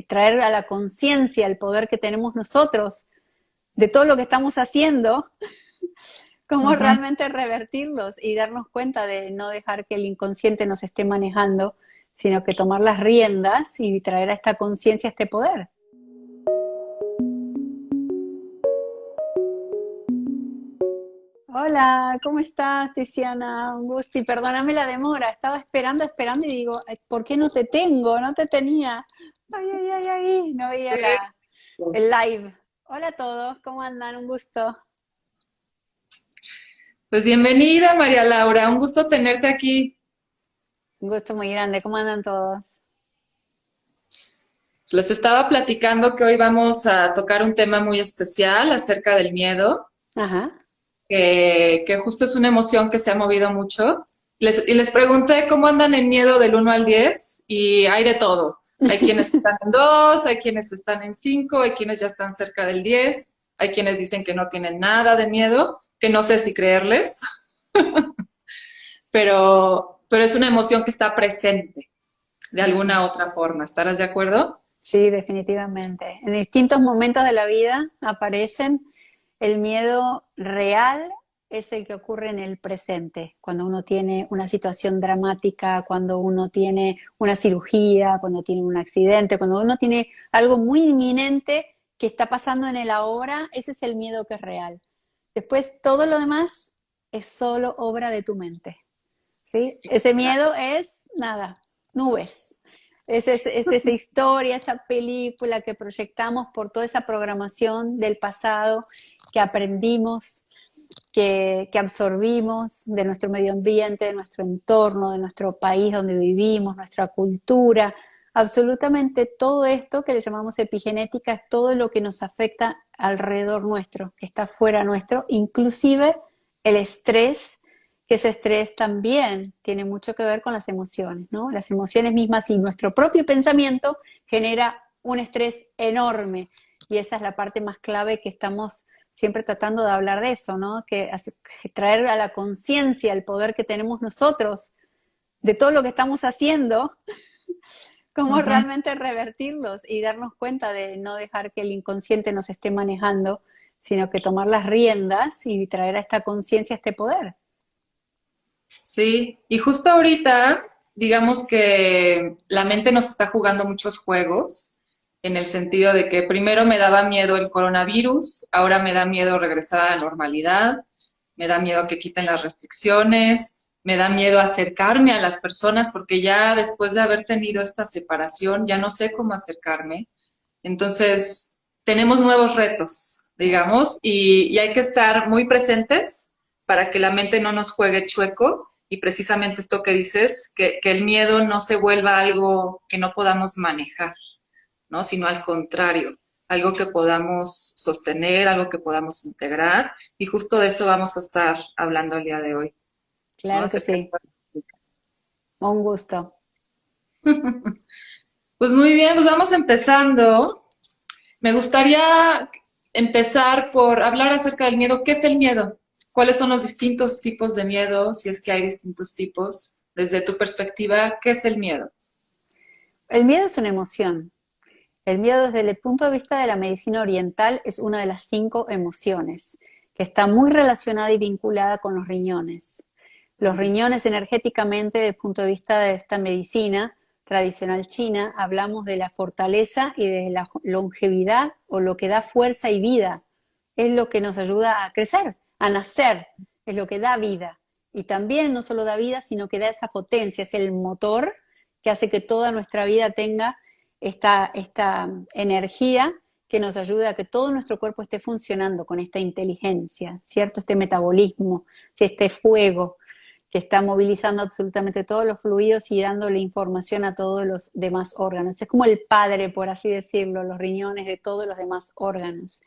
traer a la conciencia el poder que tenemos nosotros de todo lo que estamos haciendo, cómo Ujú. realmente revertirlos y darnos cuenta de no dejar que el inconsciente nos esté manejando, sino que tomar las riendas y traer a esta conciencia este poder. Hola, ¿cómo estás, Tiziana? Un gusto y perdóname la demora. Estaba esperando y digo, "Ay, ¿por qué no te tengo? No te tenía. Ay, ay, ay, ay, no veía Sí. el live. Hola a todos, ¿cómo andan? Un gusto. Pues bienvenida, María Laura, un gusto tenerte aquí. Un gusto muy grande. ¿Cómo andan todos? Les estaba platicando que hoy vamos a tocar un tema muy especial acerca del miedo, Ajá. que justo es una emoción que se ha movido mucho. Y les pregunté cómo andan en miedo del 1 al 10 y hay de todo. Hay quienes están en 2, hay quienes están en 5, hay quienes ya están cerca del 10, hay quienes dicen que no tienen nada de miedo, que no sé si creerles, pero es una emoción que está presente de alguna otra forma. ¿Estarás de acuerdo? Sí, definitivamente. En distintos momentos de la vida aparecen. El miedo real es el que ocurre en el presente, cuando uno tiene una situación dramática, cuando uno tiene una cirugía, cuando tiene un accidente, cuando uno tiene algo muy inminente que está pasando en el ahora, ese es el miedo que es real. Después, todo lo demás es solo obra de tu mente, ¿sí? Ese miedo es nada, nubes. Es esa historia, esa película que proyectamos por toda esa programación del pasado que aprendimos, que absorbimos de nuestro medio ambiente, de nuestro entorno, de nuestro país donde vivimos, nuestra cultura. Absolutamente todo esto que le llamamos epigenética es todo lo que nos afecta alrededor nuestro, que está fuera nuestro, inclusive el estrés, que ese estrés también tiene mucho que ver con las emociones, ¿no? Las emociones mismas y nuestro propio pensamiento genera un estrés enorme y esa es la parte más clave que estamos siempre tratando de hablar de eso, ¿no? Que traer a la conciencia el poder que tenemos nosotros de todo lo que estamos haciendo, cómo Ujú. realmente revertirlos y darnos cuenta de no dejar que el inconsciente nos esté manejando, sino que tomar las riendas y traer a esta conciencia este poder. Sí, y justo ahorita, digamos que la mente nos está jugando muchos juegos, en el sentido de que primero me daba miedo el coronavirus, ahora me da miedo regresar a la normalidad, me da miedo que quiten las restricciones, me da miedo acercarme a las personas porque ya después de haber tenido esta separación ya no sé cómo acercarme. Entonces, tenemos nuevos retos, digamos, y hay que estar muy presentes para que la mente no nos juegue chueco y precisamente esto que dices, que el miedo no se vuelva algo que no podamos manejar, ¿no? Sino al contrario, algo que podamos sostener, algo que podamos integrar, y justo de eso vamos a estar hablando el día de hoy, ¿no? Claro que Acerca de sí, estas técnicas. un gusto. Pues muy bien, pues vamos empezando. Me gustaría empezar por hablar acerca del miedo. ¿Qué es el miedo? ¿Cuáles son los distintos tipos de miedo? Si es que hay distintos tipos. Desde tu perspectiva, ¿qué es el miedo? El miedo es una emoción. El miedo desde el punto de vista de la medicina oriental es una de las 5 emociones, que está muy relacionada y vinculada con los riñones. Los riñones energéticamente, desde el punto de vista de esta medicina tradicional china, hablamos de la fortaleza y de la longevidad o lo que da fuerza y vida. Es lo que nos ayuda a crecer, a nacer, es lo que da vida. Y también no solo da vida, sino que da esa potencia, es el motor que hace que toda nuestra vida tenga esta energía que nos ayuda a que todo nuestro cuerpo esté funcionando con esta inteligencia, ¿cierto? Este metabolismo, este fuego que está movilizando absolutamente todos los fluidos y dándole información a todos los demás órganos. Es como el padre, por así decirlo, los riñones de todos los demás órganos.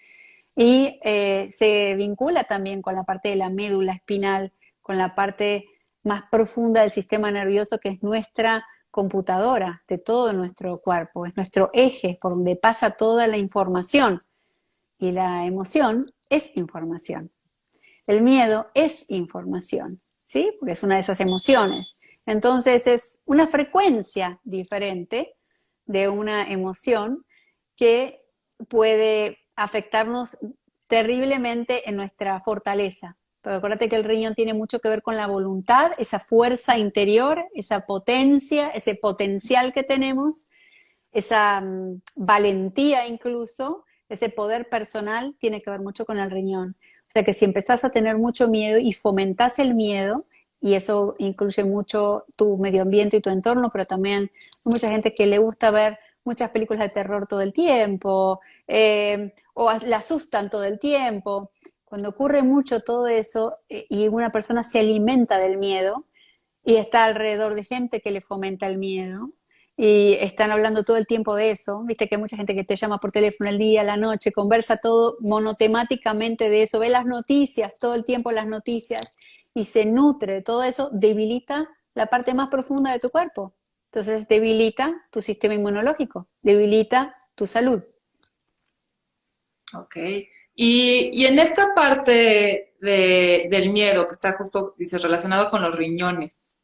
Y se vincula también con la parte de la médula espinal, con la parte más profunda del sistema nervioso, que es nuestra computadora de todo nuestro cuerpo, es nuestro eje por donde pasa toda la información. Y la emoción es información. El miedo es información, ¿sí? Porque es una de esas emociones. Entonces es una frecuencia diferente de una emoción que puede afectarnos terriblemente en nuestra fortaleza. Porque acuérdate que el riñón tiene mucho que ver con la voluntad, esa fuerza interior, esa potencia, ese potencial que tenemos, esa valentía incluso, ese poder personal tiene que ver mucho con el riñón. O sea que si empezás a tener mucho miedo y fomentás el miedo, y eso incluye mucho tu medio ambiente y tu entorno, pero también hay mucha gente que le gusta ver muchas películas de terror todo el tiempo, o le asustan todo el tiempo. Cuando ocurre mucho todo eso y una persona se alimenta del miedo y está alrededor de gente que le fomenta el miedo, y están hablando todo el tiempo de eso. Viste que hay mucha gente que te llama por teléfono el día, la noche, conversa todo monotemáticamente de eso, ve las noticias, todo el tiempo las noticias, y se nutre de todo eso, debilita la parte más profunda de tu cuerpo. Entonces debilita tu sistema inmunológico, debilita tu salud. Ok. Y en esta parte del miedo que está justo, dice, relacionado con los riñones,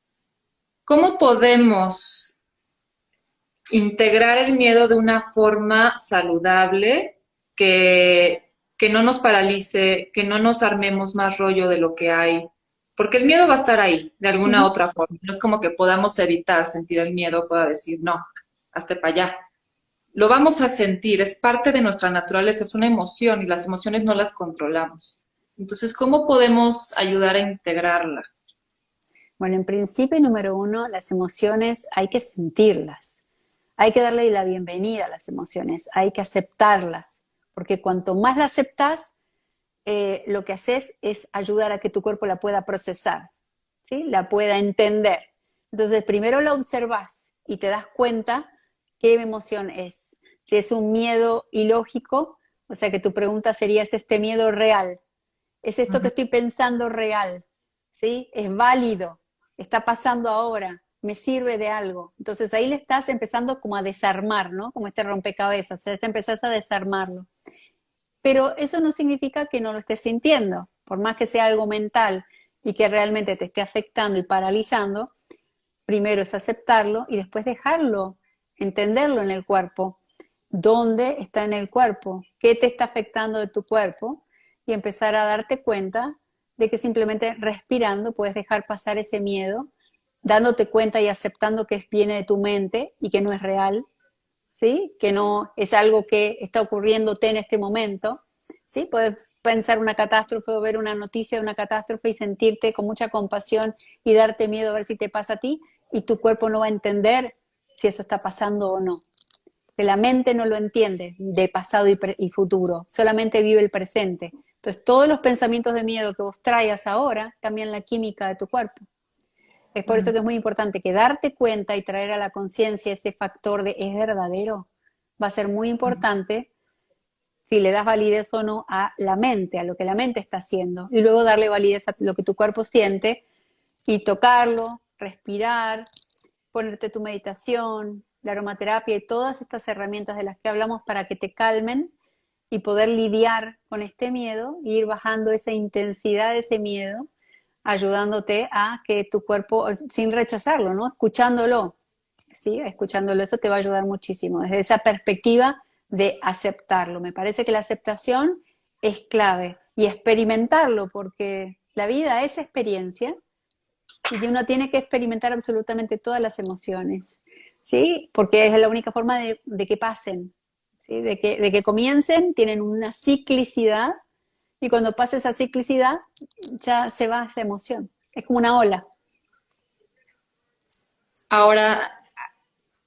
¿cómo podemos integrar el miedo de una forma saludable que no nos paralice, que no nos armemos más rollo de lo que hay? Porque el miedo va a estar ahí, de alguna Ujú. otra forma. No es como que podamos evitar sentir el miedo, pueda decir, no, hazte para allá. Lo vamos a sentir, es parte de nuestra naturaleza, es una emoción y las emociones no las controlamos. Entonces, ¿cómo podemos ayudar a integrarla? Bueno, en principio, número uno, las emociones hay que sentirlas. Hay que darle la bienvenida a las emociones, hay que aceptarlas, porque cuanto más la aceptas, lo que haces es ayudar a que tu cuerpo la pueda procesar, ¿sí? La pueda entender. Entonces, primero la observas y te das cuenta qué emoción es. Si es un miedo ilógico, o sea que tu pregunta sería, ¿es este miedo real? ¿Es esto que Ujú. estoy pensando real? ¿Sí? ¿Es válido? ¿Está pasando ahora? ¿Me sirve de algo? Entonces ahí le estás empezando como a desarmar, ¿no? Como este rompecabezas, o sea, te empezás a desarmarlo. Pero eso no significa que no lo estés sintiendo, por más que sea algo mental y que realmente te esté afectando y paralizando, primero es aceptarlo y después dejarlo, entenderlo en el cuerpo. ¿Dónde está en el cuerpo? ¿Qué te está afectando de tu cuerpo? Y empezar a darte cuenta de que simplemente respirando puedes dejar pasar ese miedo, dándote cuenta y aceptando que viene de tu mente y que no es real, ¿sí? Que no es algo que está ocurriéndote en este momento, ¿sí? Puedes pensar una catástrofe o ver una noticia de una catástrofe y sentirte con mucha compasión y darte miedo a ver si te pasa a ti, y tu cuerpo no va a entender si eso está pasando o no. Que la mente no lo entiende de pasado y futuro, solamente vive el presente. Entonces, todos los pensamientos de miedo que vos traigas ahora cambian la química de tu cuerpo. Es por eso que es muy importante que darte cuenta y traer a la conciencia ese factor de ¿es verdadero? Va a ser muy importante si le das validez o no a la mente, a lo que la mente está haciendo, y luego darle validez a lo que tu cuerpo siente y tocarlo, respirar, ponerte tu meditación, la aromaterapia y todas estas herramientas de las que hablamos para que te calmen y poder lidiar con este miedo e ir bajando esa intensidad de ese miedo, ayudándote a que tu cuerpo, sin rechazarlo, ¿no? Escuchándolo, ¿sí? Escuchándolo, eso te va a ayudar muchísimo, desde esa perspectiva de aceptarlo. Me parece que la aceptación es clave y experimentarlo, porque la vida es experiencia y uno tiene que experimentar absolutamente todas las emociones, ¿sí? Porque es la única forma de que pasen, ¿sí? De que comiencen, tienen una ciclicidad, y cuando pasa esa ciclicidad ya se va esa emoción. Es como una ola. Ahora,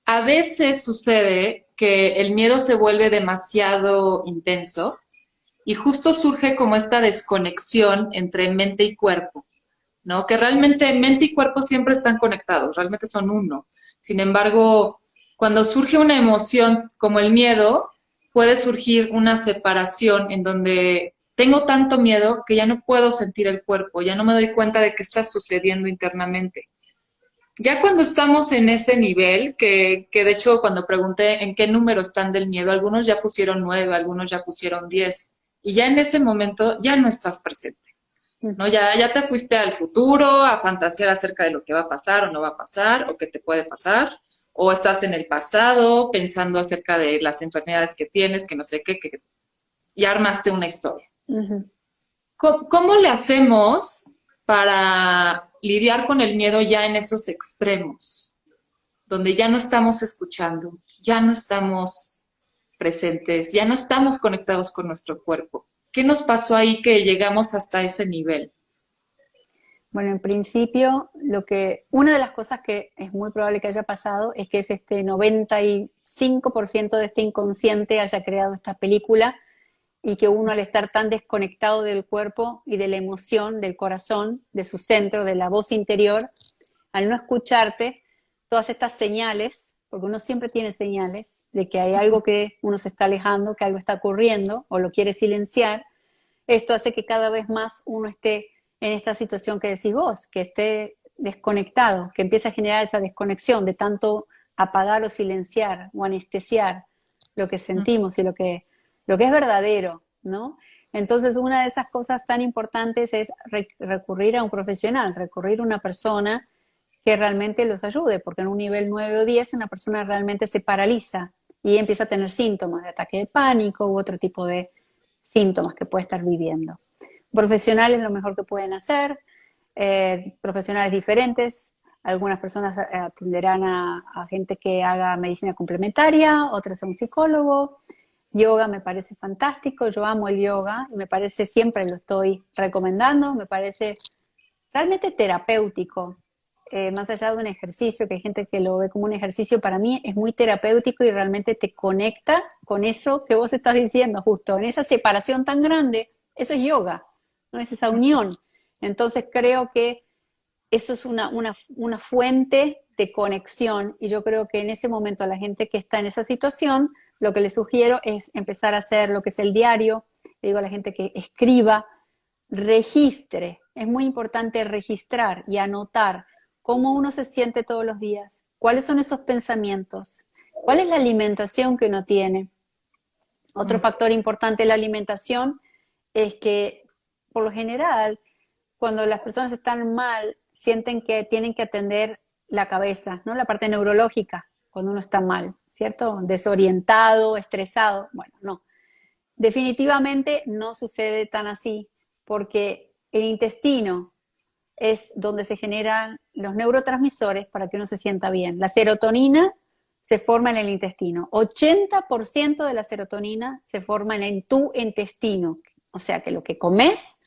a veces sucede que el miedo se vuelve demasiado intenso y justo surge como esta desconexión entre mente y cuerpo, ¿no? Que realmente mente y cuerpo siempre están conectados, realmente son uno. Sin embargo, cuando surge una emoción como el miedo, puede surgir una separación en donde tengo tanto miedo que ya no puedo sentir el cuerpo, ya no me doy cuenta de qué está sucediendo internamente. Ya cuando estamos en ese nivel, que de hecho cuando pregunté en qué número están del miedo, algunos ya pusieron 9, algunos ya pusieron 10, y ya en ese momento ya no estás presente, ¿no? Ya te fuiste al futuro, a fantasear acerca de lo que va a pasar o no va a pasar, o qué te puede pasar, o estás en el pasado pensando acerca de las enfermedades que tienes, que no sé qué, y armaste una historia. Ujú. ¿Cómo le hacemos para lidiar con el miedo ya en esos extremos, donde ya no estamos escuchando, ya no estamos presentes, ya no estamos conectados con nuestro cuerpo? ¿Qué nos pasó ahí que llegamos hasta ese nivel? Bueno, en principio, una de las cosas que es muy probable que haya pasado es que es este 95% de este inconsciente haya creado esta película y que uno, al estar tan desconectado del cuerpo y de la emoción, del corazón, de su centro, de la voz interior, al no escucharte, todas estas señales, porque uno siempre tiene señales de que hay algo que uno se está alejando, que algo está ocurriendo o lo quiere silenciar. Esto hace que cada vez más uno esté en esta situación que decís vos, que esté desconectado, que empiece a generar esa desconexión de tanto apagar o silenciar o anestesiar lo que sentimos y lo que es verdadero, ¿no? Entonces, una de esas cosas tan importantes es recurrir a un profesional, recurrir a una persona que realmente los ayude, porque en un nivel 9 o 10 una persona realmente se paraliza y empieza a tener síntomas de ataque de pánico u otro tipo de síntomas que puede estar viviendo. Profesionales lo mejor que pueden hacer, profesionales diferentes. Algunas personas atenderán a gente que haga medicina complementaria, otras a un psicólogo. Yoga me parece fantástico, yo amo el yoga y me parece, siempre lo estoy recomendando, me parece realmente terapéutico, más allá de un ejercicio, que hay gente que lo ve como un ejercicio, para mí es muy terapéutico y realmente te conecta con eso que vos estás diciendo, justo en esa separación tan grande. Eso es yoga, ¿no? Es esa unión. Entonces creo que eso es una fuente de conexión, y yo creo que en ese momento a la gente que está en esa situación, lo que le sugiero es empezar a hacer lo que es el diario. Le digo a la gente que escriba, registre. Es muy importante registrar y anotar cómo uno se siente todos los días, cuáles son esos pensamientos, cuál es la alimentación que uno tiene. Otro factor importante de la alimentación es que, por lo general, cuando las personas están mal, sienten que tienen que atender la cabeza, ¿no? La parte neurológica, cuando uno está mal, ¿cierto? Desorientado, estresado. Bueno, no. Definitivamente no sucede tan así, porque el intestino es donde se generan los neurotransmisores para que uno se sienta bien. La serotonina se forma en el intestino. 80% de la serotonina se forma en tu intestino. O sea que lo que comes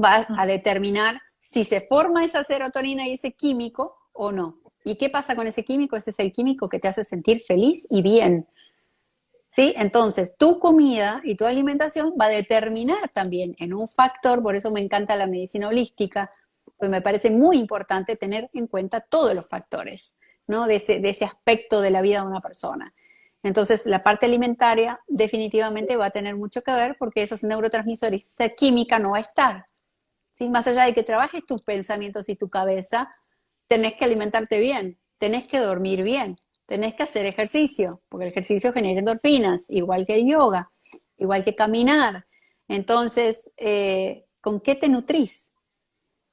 va a determinar si se forma esa serotonina y ese químico o no. ¿Y qué pasa con ese químico? Ese es el químico que te hace sentir feliz y bien. ¿Sí? Entonces, tu comida y tu alimentación va a determinar también en un factor, por eso me encanta la medicina holística, pues me parece muy importante tener en cuenta todos los factores, ¿no? De ese aspecto de la vida de una persona. Entonces, la parte alimentaria definitivamente va a tener mucho que ver, porque esos neurotransmisores, esa química no va a estar. ¿Sí? Más allá de que trabajes tus pensamientos y tu cabeza, tenés que alimentarte bien, tenés que dormir bien, tenés que hacer ejercicio, porque el ejercicio genera endorfinas, igual que el yoga, igual que caminar. Entonces, ¿con qué te nutrís?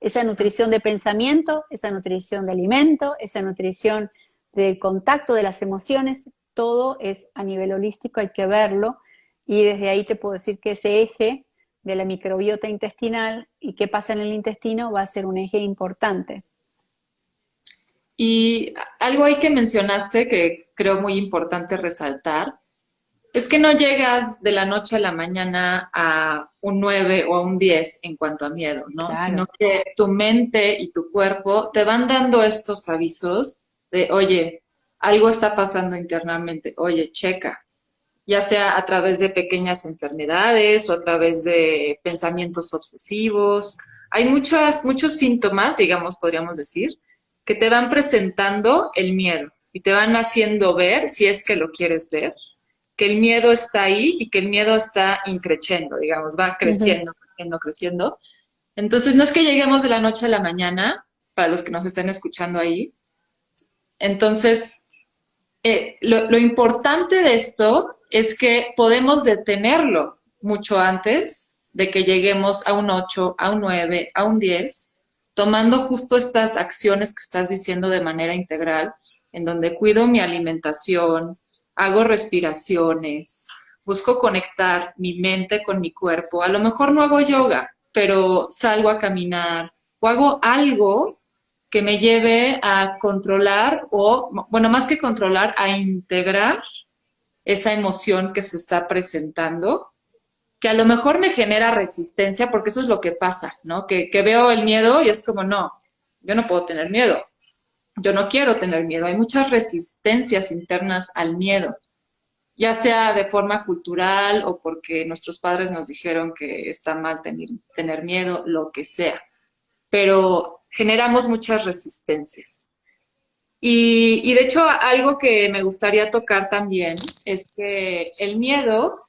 Esa nutrición de pensamiento, esa nutrición de alimento, esa nutrición del contacto de las emociones, todo es a nivel holístico, hay que verlo, y desde ahí te puedo decir que ese eje de la microbiota intestinal y qué pasa en el intestino va a ser un eje importante. Y algo ahí que mencionaste que creo muy importante resaltar, es que no llegas de la noche a la mañana a un 9 o a un 10 en cuanto a miedo, ¿no? Sino Claro. que tu mente y tu cuerpo te van dando estos avisos de, oye, algo está pasando internamente, oye, checa, ya sea a través de pequeñas enfermedades o a través de pensamientos obsesivos. Hay muchos síntomas, digamos, podríamos decir, que te van presentando el miedo y te van haciendo ver, si es que lo quieres ver, que el miedo está ahí y que el miedo está increciendo, digamos, va Ujú. creciendo, creciendo, creciendo. Entonces, no es que lleguemos de la noche a la mañana, para los que nos estén escuchando ahí. Entonces, lo importante de esto es que podemos detenerlo mucho antes de que lleguemos a un 8, a un 9, a un 10, tomando justo estas acciones que estás diciendo de manera integral, en donde cuido mi alimentación, hago respiraciones, busco conectar mi mente con mi cuerpo. A lo mejor no hago yoga, pero salgo a caminar o hago algo que me lleve a controlar o, bueno, más que controlar, a integrar esa emoción que se está presentando, que a lo mejor me genera resistencia, porque eso es lo que pasa, ¿no? Que veo el miedo y es como, no, yo no puedo tener miedo, yo no quiero tener miedo. Hay muchas resistencias internas al miedo, ya sea de forma cultural o porque nuestros padres nos dijeron que está mal tener miedo, lo que sea. Pero generamos muchas resistencias. Y de hecho, algo que me gustaría tocar también es que el miedo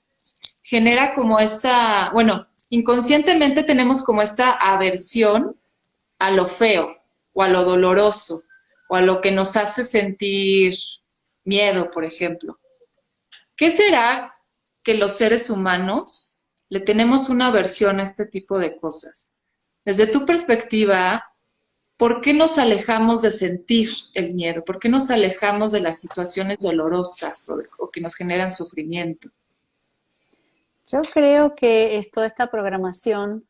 genera como esta, bueno, inconscientemente tenemos como esta aversión a lo feo o a lo doloroso o a lo que nos hace sentir miedo, por ejemplo. ¿Qué será que los seres humanos le tenemos una aversión a este tipo de cosas? Desde tu perspectiva, ¿por qué nos alejamos de sentir el miedo? ¿Por qué nos alejamos de las situaciones dolorosas o que nos generan sufrimiento? Yo creo que es toda esta programación,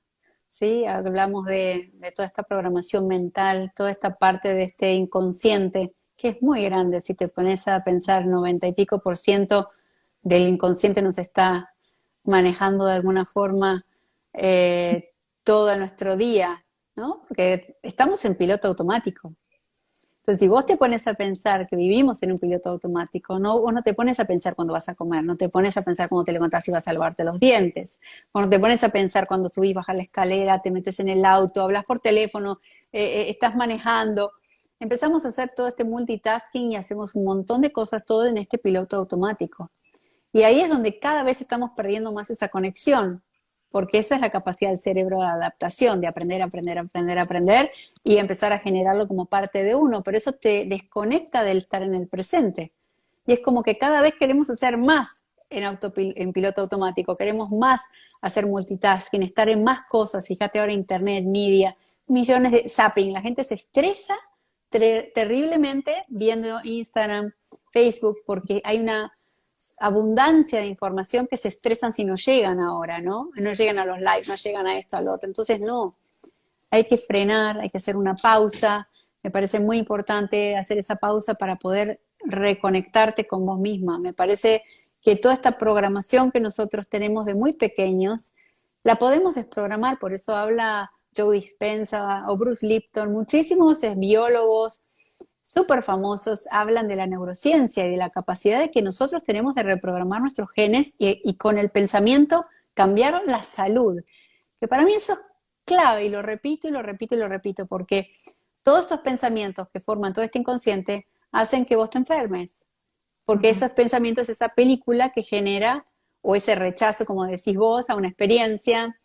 ¿sí? Hablamos de toda esta programación mental, toda esta parte de este inconsciente, que es muy grande. Si te pones a pensar, 90 y pico% del inconsciente nos está manejando de alguna forma todo nuestro día, ¿no? Porque estamos en piloto automático. Entonces, si vos te pones a pensar que vivimos en un piloto automático, no, vos no te pones a pensar cuando vas a comer, no te pones a pensar cuando te levantás y vas a lavarte los dientes, o no te pones a pensar cuando subís, bajas la escalera, te metes en el auto, hablas por teléfono, estás manejando. Empezamos a hacer todo este multitasking y hacemos un montón de cosas, todo en este piloto automático. Y ahí es donde cada vez estamos perdiendo más esa conexión, porque esa es la capacidad del cerebro de adaptación, de aprender, aprender, aprender, aprender y empezar a generarlo como parte de uno, pero eso te desconecta del estar en el presente. Y es como que cada vez queremos hacer más en piloto automático, queremos más hacer multitasking, estar en más cosas. Fíjate ahora internet, media, millones de zapping, la gente se estresa terriblemente viendo Instagram, Facebook, porque hay una abundancia de información que se estresan si no llegan ahora, ¿no? No llegan a los likes, no llegan a esto, a lo otro. Entonces, no, hay que frenar, hay que hacer una pausa. Me parece muy importante hacer esa pausa para poder reconectarte con vos misma. Me parece que toda esta programación que nosotros tenemos de muy pequeños, la podemos desprogramar, por eso habla Joe Dispenza o Bruce Lipton, muchísimos biólogos súper famosos hablan de la neurociencia y de la capacidad de que nosotros tenemos de reprogramar nuestros genes y con el pensamiento cambiar la salud. Que para mí eso es clave y lo repito y lo repito y lo repito porque todos estos pensamientos que forman todo este inconsciente hacen que vos te enfermes. Porque esos pensamientos, esa película que genera, o ese rechazo, como decís vos, a una experiencia,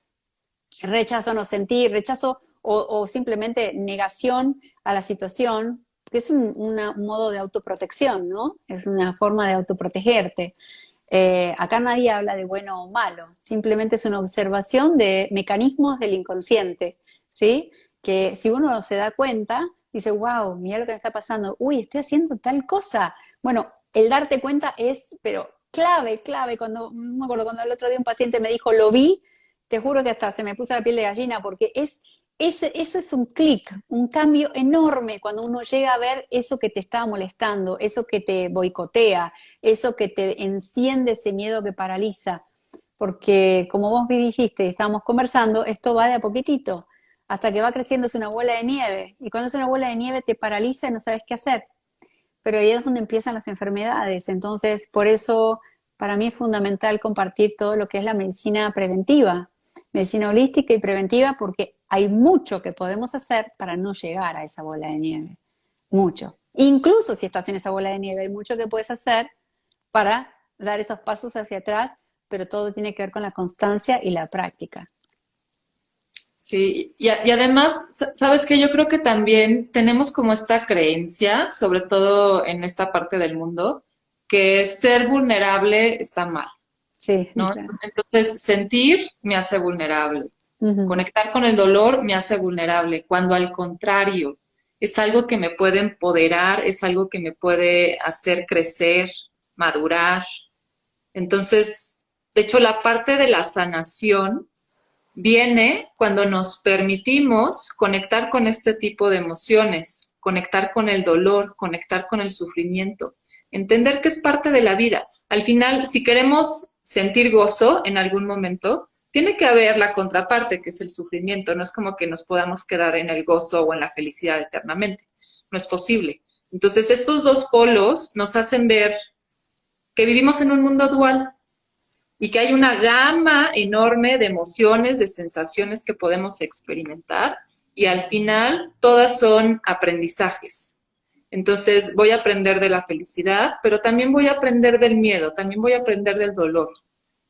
rechazo a no sentir, rechazo o simplemente negación a la situación, que es un modo de autoprotección, ¿no? Es una forma de autoprotegerte. Acá nadie habla de bueno o malo, simplemente es una observación de mecanismos del inconsciente, ¿sí? Que si uno se da cuenta, dice, wow, mira lo que me está pasando, uy, estoy haciendo tal cosa. Bueno, el darte cuenta es, pero clave, clave. Cuando, no me acuerdo, cuando el otro día un paciente me dijo, lo vi, te juro que hasta se me puso la piel de gallina, porque ese es un clic, un cambio enorme cuando uno llega a ver eso que te está molestando, eso que te boicotea, eso que te enciende ese miedo que paraliza. Porque como vos dijiste, estábamos conversando, esto va de a poquitito, hasta que va creciendo, es una bola de nieve. Y cuando es una bola de nieve te paraliza y no sabes qué hacer. Pero ahí es donde empiezan las enfermedades. Entonces, por eso para mí es fundamental compartir todo lo que es la medicina preventiva, medicina holística y preventiva, porque hay mucho que podemos hacer para no llegar a esa bola de nieve. Mucho. Incluso si estás en esa bola de nieve, hay mucho que puedes hacer para dar esos pasos hacia atrás, pero todo tiene que ver con la constancia y la práctica. Sí, y además, sabes que yo creo que también tenemos como esta creencia, sobre todo en esta parte del mundo, que ser vulnerable está mal, Sí, ¿no? claro. Entonces, sentir me hace vulnerable, Uh -huh. conectar con el dolor me hace vulnerable, cuando al contrario, es algo que me puede empoderar, es algo que me puede hacer crecer, madurar. Entonces, de hecho, la parte de la sanación viene cuando nos permitimos conectar con este tipo de emociones, conectar con el dolor, conectar con el sufrimiento, entender que es parte de la vida. Al final, si queremos sentir gozo en algún momento, tiene que haber la contraparte, que es el sufrimiento. No es como que nos podamos quedar en el gozo o en la felicidad eternamente. No es posible. Entonces, estos dos polos nos hacen ver que vivimos en un mundo dual, y que hay una gama enorme de emociones, de sensaciones que podemos experimentar y al final todas son aprendizajes. Entonces voy a aprender de la felicidad, pero también voy a aprender del miedo, también voy a aprender del dolor.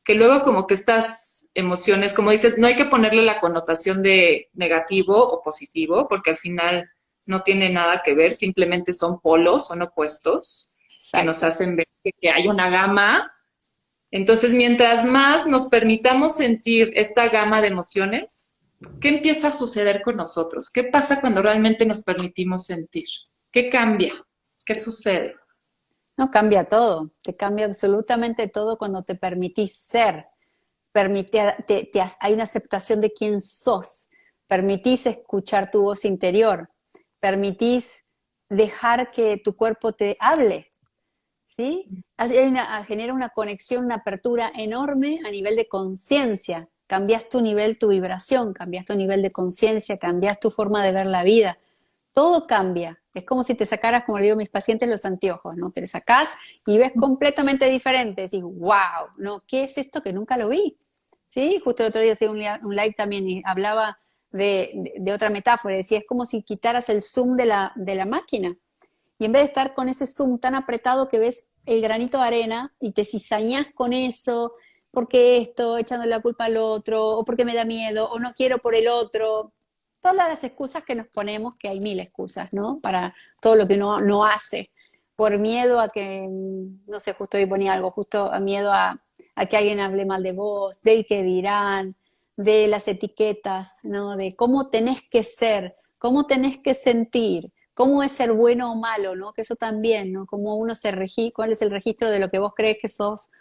Que luego como que estas emociones, como dices, no hay que ponerle la connotación de negativo o positivo, porque al final no tiene nada que ver, simplemente son polos, son opuestos, que nos Exacto. hacen ver que hay una gama. Entonces, mientras más nos permitamos sentir esta gama de emociones, ¿qué empieza a suceder con nosotros? ¿Qué pasa cuando realmente nos permitimos sentir? ¿Qué cambia? ¿Qué sucede? No, cambia todo, te cambia absolutamente todo cuando te permitís ser, hay una aceptación de quién sos, permitís escuchar tu voz interior, permitís dejar que tu cuerpo te hable, ¿sí? Genera una conexión, una apertura enorme a nivel de conciencia. Cambias tu nivel, tu vibración, cambias tu nivel de conciencia, cambias tu forma de ver la vida. Todo cambia. Es como si te sacaras, como le digo a mis pacientes, los anteojos, ¿no? Te los sacás y ves completamente diferente. Decís, wow, ¿no? ¿Qué es esto que nunca lo vi? ¿Sí? Justo el otro día hacía un live también y hablaba de otra metáfora. Decía, es como si quitaras el zoom de la máquina y en vez de estar con ese zoom tan apretado que ves el granito de arena y te cizañas con eso, porque esto, echando la culpa al otro, o porque me da miedo, o no quiero por el otro. Todas las excusas que nos ponemos, que hay mil excusas, ¿no? Para todo lo que uno no hace. Por miedo a que, no sé, justo hoy ponía algo, justo a miedo a que alguien hable mal de vos, del que dirán, de las etiquetas, ¿no? De cómo tenés que ser, cómo tenés que sentir, cómo es ser bueno o malo, ¿no? Que eso también, ¿no? Cómo uno se regí, cuál es el registro de lo que vos crees que sos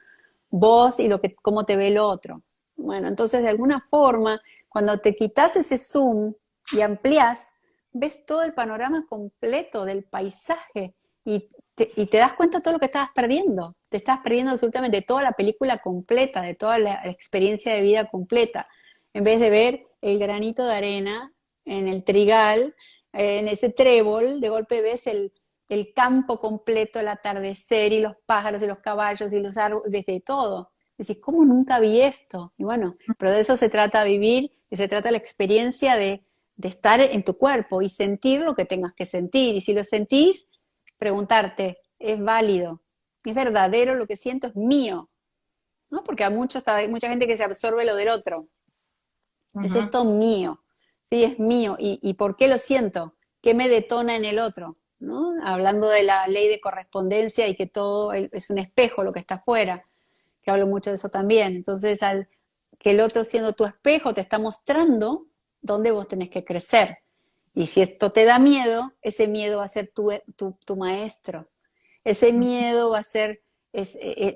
vos y cómo te ve el otro. Bueno, entonces de alguna forma, cuando te quitas ese zoom y amplias, ves todo el panorama completo del paisaje y te das cuenta de todo lo que estabas perdiendo. Te estabas perdiendo absolutamente toda la película completa, de toda la experiencia de vida completa, en vez de ver el granito de arena en el trigal, en ese trébol, de golpe ves el campo completo, el atardecer y los pájaros y los caballos y los árboles, desde todo. Decís, ¿cómo nunca vi esto? Y bueno, pero de eso se trata vivir y se trata la experiencia de estar en tu cuerpo y sentir lo que tengas que sentir. Y si lo sentís, preguntarte, ¿es válido? ¿Es verdadero? Lo que siento es mío, ¿no? Porque hay mucha gente que se absorbe lo del otro. ¿Es Ujú. esto mío? Sí, es mío. ¿Y por qué lo siento? ¿Qué me detona en el otro? ¿No? Hablando de la ley de correspondencia y que todo es un espejo lo que está afuera, que hablo mucho de eso también. Entonces, que el otro siendo tu espejo te está mostrando dónde vos tenés que crecer. Y si esto te da miedo, ese miedo va a ser tu maestro. Ese miedo va a ser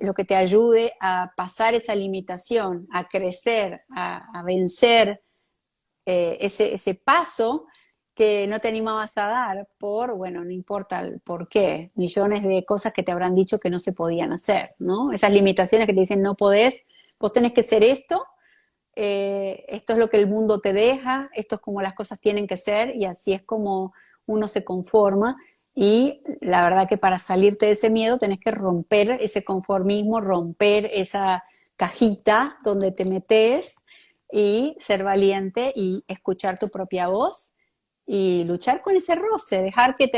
lo que te ayude a pasar esa limitación, a crecer, a vencer ese paso que no te animabas a dar bueno, no importa el por qué, millones de cosas que te habrán dicho que no se podían hacer, ¿no? Esas limitaciones que te dicen no podés, vos tenés que ser esto, esto es lo que el mundo te deja, esto es como las cosas tienen que ser y así es como uno se conforma y la verdad que para salirte de ese miedo tenés que romper ese conformismo, romper esa cajita donde te metes y ser valiente y escuchar tu propia voz y luchar con ese roce, dejar que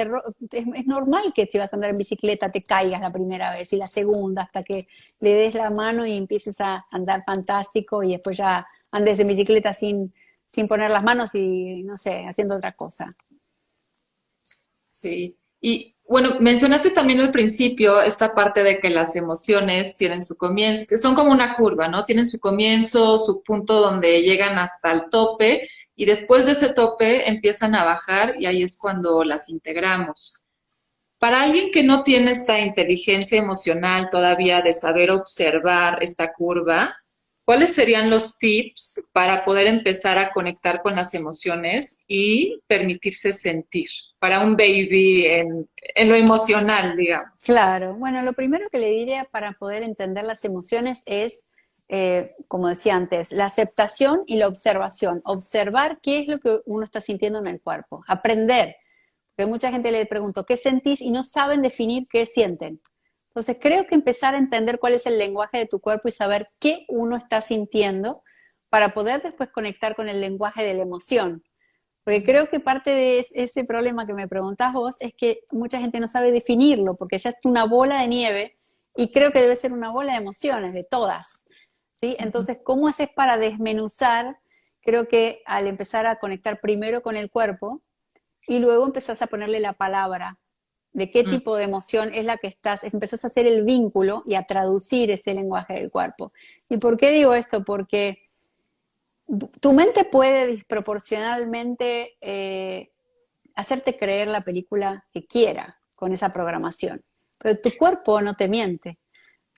es normal que si vas a andar en bicicleta te caigas la primera vez y la segunda hasta que le des la mano y empieces a andar fantástico y después ya andes en bicicleta sin poner las manos y no sé, haciendo otra cosa. Sí. Y bueno, mencionaste también al principio esta parte de que las emociones tienen su comienzo, que son como una curva, ¿no? Tienen su comienzo, su punto donde llegan hasta el tope y después de ese tope empiezan a bajar y ahí es cuando las integramos. Para alguien que no tiene esta inteligencia emocional todavía de saber observar esta curva, ¿cuáles serían los tips para poder empezar a conectar con las emociones y permitirse sentir para un baby en lo emocional, digamos? Claro, bueno, lo primero que le diría para poder entender las emociones es, como decía antes, la aceptación y la observación. Observar qué es lo que uno está sintiendo en el cuerpo. Aprender. Porque mucha gente le pregunto, ¿qué sentís? Y no saben definir qué sienten. Entonces, creo que empezar a entender cuál es el lenguaje de tu cuerpo y saber qué uno está sintiendo para poder después conectar con el lenguaje de la emoción. Porque creo que parte de ese problema que me preguntás vos es que mucha gente no sabe definirlo, porque ya es una bola de nieve y creo que debe ser una bola de emociones, de todas. ¿Sí? Entonces, ¿cómo haces para desmenuzar? Creo que al empezar a conectar primero con el cuerpo y luego empezás a ponerle la palabra de qué tipo de emoción es la que estás, empezás a hacer el vínculo y a traducir ese lenguaje del cuerpo. ¿Y por qué digo esto? Porque tu mente puede desproporcionalmente hacerte creer la película que quiera con esa programación, pero tu cuerpo no te miente.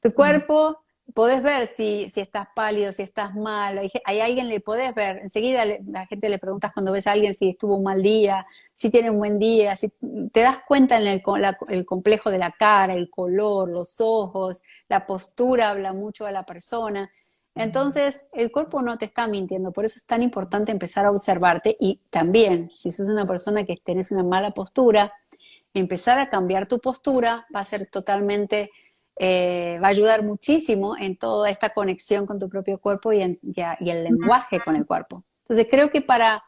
Tu cuerpo, podés ver si estás pálido, si estás mal, hay alguien le podés ver, enseguida la gente le preguntas cuando ves a alguien si estuvo un mal día, si tiene un buen día, si te das cuenta en el complejo de la cara, el color, los ojos, la postura habla mucho de la persona. Entonces, el cuerpo no te está mintiendo, por eso es tan importante empezar a observarte y también, si sos una persona que tenés una mala postura, empezar a cambiar tu postura va a ser totalmente, va a ayudar muchísimo en toda esta conexión con tu propio cuerpo y el lenguaje con el cuerpo. Entonces, creo que para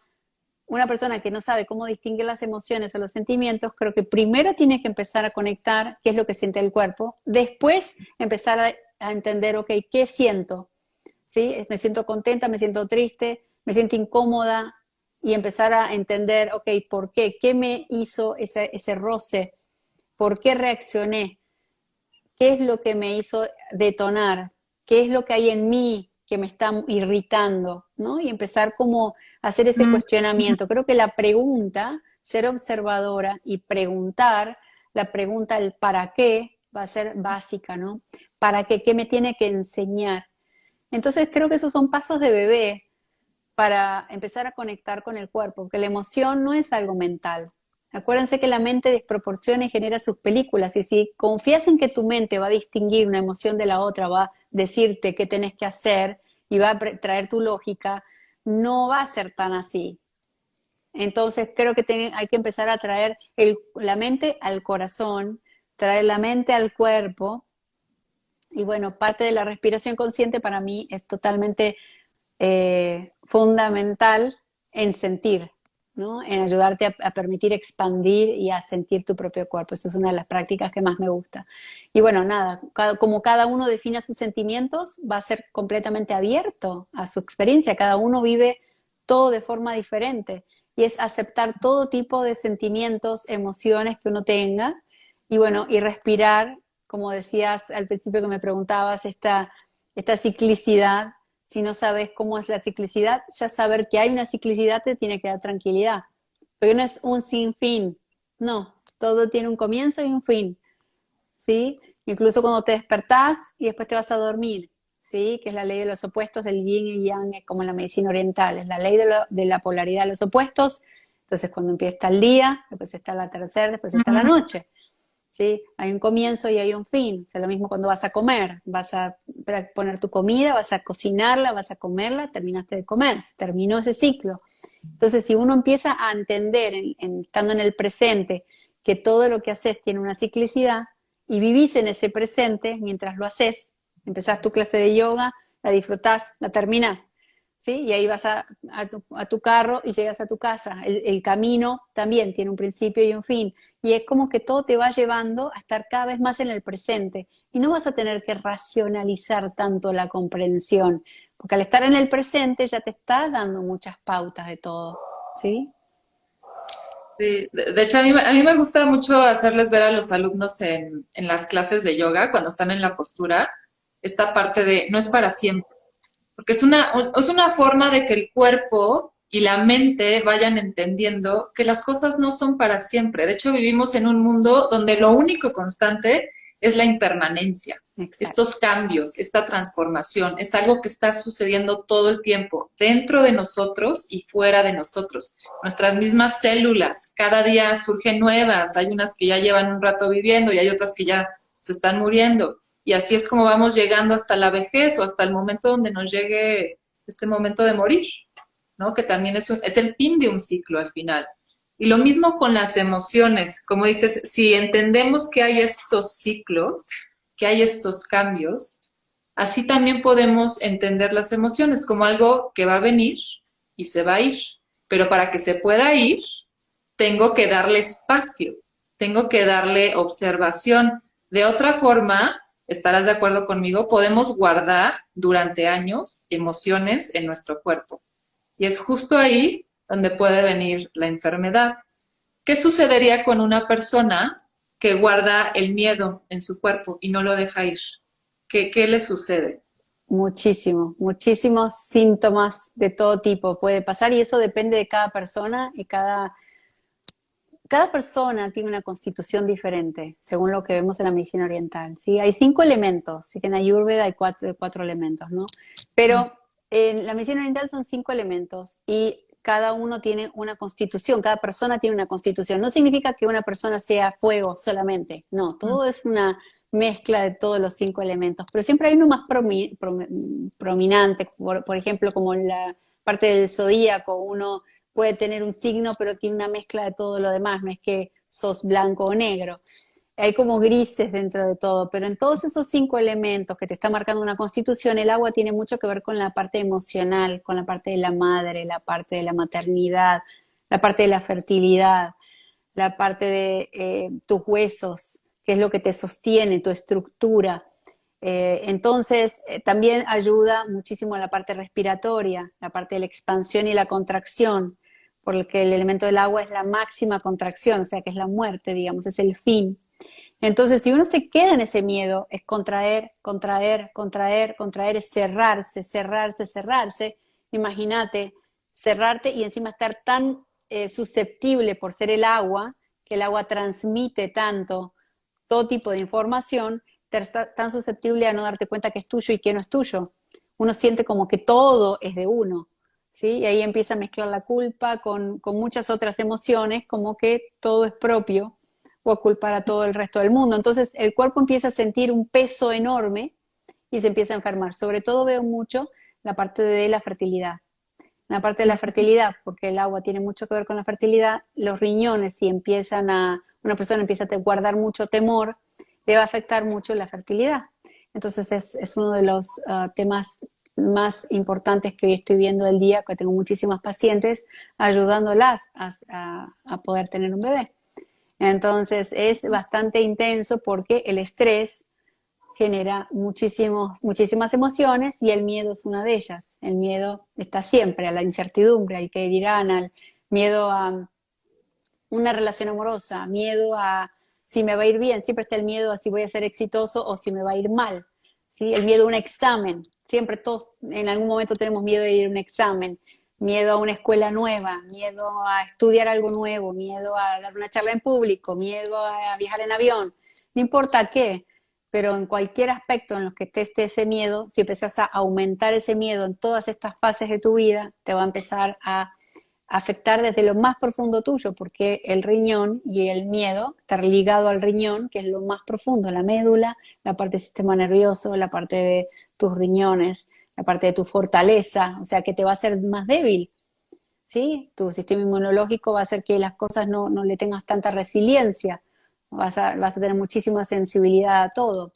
una persona que no sabe cómo distinguir las emociones o los sentimientos, creo que primero tiene que empezar a conectar qué es lo que siente el cuerpo, después empezar a entender, ok, ¿qué siento? ¿Sí? Me siento contenta, me siento triste, me siento incómoda y empezar a entender, ok, ¿por qué? ¿Qué me hizo ese roce? ¿Por qué reaccioné? ¿Qué es lo que me hizo detonar? ¿Qué es lo que hay en mí que me está irritando? ¿No? Y empezar como a hacer ese cuestionamiento. Creo que la pregunta, ser observadora y preguntar, la pregunta, el para qué, va a ser básica, ¿no? ¿Para qué? ¿Qué me tiene que enseñar? Entonces creo que esos son pasos de bebé para empezar a conectar con el cuerpo, porque la emoción no es algo mental. Acuérdense que la mente desproporciona y genera sus películas, y si confías en que tu mente va a distinguir una emoción de la otra, va a decirte qué tenés que hacer y va a traer tu lógica, no va a ser tan así. Entonces creo que hay que empezar a traer la mente al corazón, traer la mente al cuerpo, y bueno, parte de la respiración consciente para mí es totalmente fundamental en sentir, ¿no? En ayudarte a permitir expandir y a sentir tu propio cuerpo. Eso es una de las prácticas que más me gusta. Y bueno, nada, como cada uno define sus sentimientos, va a ser completamente abierto a su experiencia. Cada uno vive todo de forma diferente. Y es aceptar todo tipo de sentimientos, emociones que uno tenga. Y bueno, y respirar, como decías al principio que me preguntabas, esta ciclicidad. Si no sabes cómo es la ciclicidad, ya saber que hay una ciclicidad te tiene que dar tranquilidad. Porque no es un sinfín. No, todo tiene un comienzo y un fin. ¿Sí? Incluso cuando te despertás y después te vas a dormir. ¿Sí? Que es la ley de los opuestos del yin y yang, como en la medicina oriental. Es la ley de la polaridad de los opuestos. Entonces, cuando empieza el día, después está la tercera, después está la noche. ¿Sí? Hay un comienzo y hay un fin. Es lo mismo cuando vas a comer. Vas a poner tu comida, vas a cocinarla, vas a comerla, terminaste de comer. Se terminó ese ciclo. Entonces, si uno empieza a entender, estando en el presente, que todo lo que haces tiene una ciclicidad y vivís en ese presente mientras lo haces, empezás tu clase de yoga, la disfrutás, la terminás. ¿Sí? Y ahí vas a tu carro y llegas a tu casa. El camino también tiene un principio y un fin. Y es como que todo te va llevando a estar cada vez más en el presente. Y no vas a tener que racionalizar tanto la comprensión. Porque al estar en el presente ya te está dando muchas pautas de todo. ¿Sí? Sí, de hecho, a mí me gusta mucho hacerles ver a los alumnos en las clases de yoga, cuando están en la postura, esta parte de no es para siempre, porque es una forma de que el cuerpo y la mente vayan entendiendo que las cosas no son para siempre. De hecho, vivimos en un mundo donde lo único constante es la impermanencia, Exacto. estos cambios, esta transformación, es algo que está sucediendo todo el tiempo, dentro de nosotros y fuera de nosotros. Nuestras mismas células, cada día surgen nuevas, hay unas que ya llevan un rato viviendo y hay otras que ya se están muriendo. Y así es como vamos llegando hasta la vejez o hasta el momento donde nos llegue este momento de morir, ¿no? Que también es el fin de un ciclo al final. Y lo mismo con las emociones, como dices, si entendemos que hay estos ciclos, que hay estos cambios, así también podemos entender las emociones como algo que va a venir y se va a ir. Pero para que se pueda ir, tengo que darle espacio, tengo que darle observación. De otra forma, estarás de acuerdo conmigo, podemos guardar durante años emociones en nuestro cuerpo. Y es justo ahí donde puede venir la enfermedad. ¿Qué sucedería con una persona que guarda el miedo en su cuerpo y no lo deja ir? ¿Qué le sucede? Muchísimo, muchísimos síntomas de todo tipo puede pasar y eso depende de cada persona y cada persona tiene una constitución diferente, según lo que vemos en la medicina oriental, ¿sí? Hay 5 elementos, sí que en Ayurveda hay cuatro elementos, ¿no? Pero en la medicina oriental son 5 elementos y cada uno tiene una constitución, cada persona tiene una constitución. No significa que una persona sea fuego solamente, no, todo es una mezcla de todos los 5 elementos, pero siempre hay uno más prominente, por ejemplo, como en la parte del zodíaco, uno puede tener un signo, pero tiene una mezcla de todo lo demás, no es que sos blanco o negro. Hay como grises dentro de todo, pero en todos esos 5 elementos que te está marcando una constitución, el agua tiene mucho que ver con la parte emocional, con la parte de la madre, la parte de la maternidad, la parte de la fertilidad, la parte de tus huesos, que es lo que te sostiene, tu estructura. Entonces, también ayuda muchísimo a la parte respiratoria, la parte de la expansión y la contracción, porque el elemento del agua es la máxima contracción, o sea que es la muerte, digamos, es el fin. Entonces, si uno se queda en ese miedo, es contraer, contraer, contraer, contraer, es cerrarse, cerrarse, cerrarse. Imagínate, cerrarte y encima estar tan susceptible por ser el agua, que el agua transmite tanto todo tipo de información, tan susceptible a no darte cuenta que es tuyo y que no es tuyo. Uno siente como que todo es de uno, ¿sí? Y ahí empieza a mezclar la culpa con muchas otras emociones, como que todo es propio o a culpar a todo el resto del mundo. Entonces el cuerpo empieza a sentir un peso enorme y se empieza a enfermar. Sobre todo veo mucho la parte de la fertilidad. La parte de la fertilidad, porque el agua tiene mucho que ver con la fertilidad, los riñones, si una persona empieza a guardar mucho temor, le va a afectar mucho la fertilidad. Entonces es uno de los temas más importantes que hoy estoy viendo el día, que tengo muchísimas pacientes ayudándolas a poder tener un bebé. Entonces es bastante intenso porque el estrés genera muchísimas emociones y el miedo es una de ellas. El miedo está siempre a la incertidumbre, al que dirán, al miedo a una relación amorosa, miedo a si me va a ir bien, siempre está el miedo a si voy a ser exitoso o si me va a ir mal. ¿Sí? El miedo a un examen, siempre todos en algún momento tenemos miedo de ir a un examen, miedo a una escuela nueva, miedo a estudiar algo nuevo, miedo a dar una charla en público, miedo a viajar en avión, no importa qué, pero en cualquier aspecto en los que esté ese miedo, si empezás a aumentar ese miedo en todas estas fases de tu vida, te va a empezar a afectar desde lo más profundo tuyo, porque el riñón y el miedo estar ligado al riñón, que es lo más profundo, la médula, la parte del sistema nervioso, la parte de tus riñones, la parte de tu fortaleza, o sea, que te va a hacer más débil, ¿sí? Tu sistema inmunológico va a hacer que las cosas no le tengas tanta resiliencia, vas a tener muchísima sensibilidad a todo.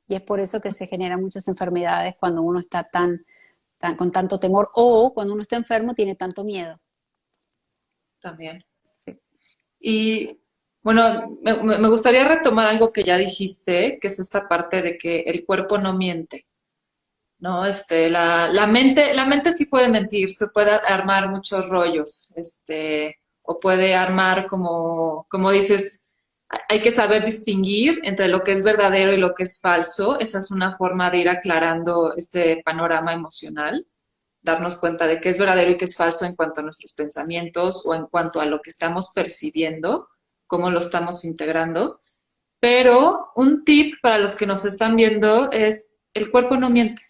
Y es por eso que se generan muchas enfermedades cuando uno está con tanto temor o cuando uno está enfermo tiene tanto miedo. También. Sí. Y bueno, me gustaría retomar algo que ya dijiste, que es esta parte de que el cuerpo no miente, ¿no? La mente sí puede mentir, se puede armar muchos rollos, o puede armar como dices, hay que saber distinguir entre lo que es verdadero y lo que es falso. Esa es una forma de ir aclarando este panorama emocional, darnos cuenta de qué es verdadero y qué es falso en cuanto a nuestros pensamientos o en cuanto a lo que estamos percibiendo, cómo lo estamos integrando. Pero un tip para los que nos están viendo es, el cuerpo no miente,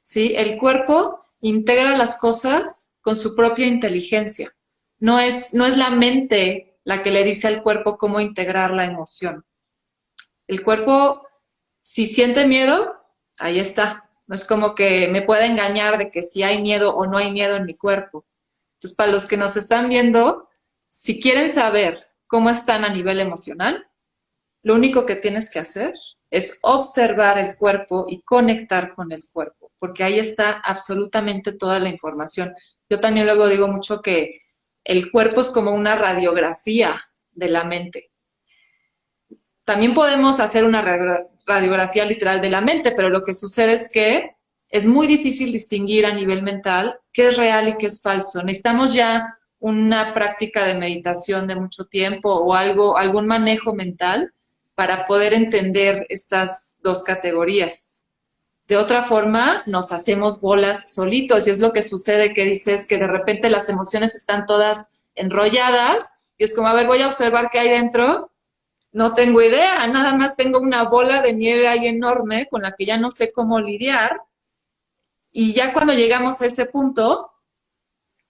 ¿sí? El cuerpo integra las cosas con su propia inteligencia. No es la mente la que le dice al cuerpo cómo integrar la emoción. El cuerpo, si siente miedo, ahí está. No es como que me pueda engañar de que si hay miedo o no hay miedo en mi cuerpo. Entonces, para los que nos están viendo, si quieren saber cómo están a nivel emocional, lo único que tienes que hacer es observar el cuerpo y conectar con el cuerpo, porque ahí está absolutamente toda la información. Yo también luego digo mucho que el cuerpo es como una radiografía de la mente. También podemos hacer una radiografía literal de la mente, pero lo que sucede es que es muy difícil distinguir a nivel mental qué es real y qué es falso. Necesitamos ya una práctica de meditación de mucho tiempo o algún manejo mental para poder entender estas dos categorías. De otra forma, nos hacemos bolas solitos y es lo que sucede que dices que de repente las emociones están todas enrolladas y es como, a ver, voy a observar qué hay dentro. No tengo idea, nada más tengo una bola de nieve ahí enorme con la que ya no sé cómo lidiar y ya cuando llegamos a ese punto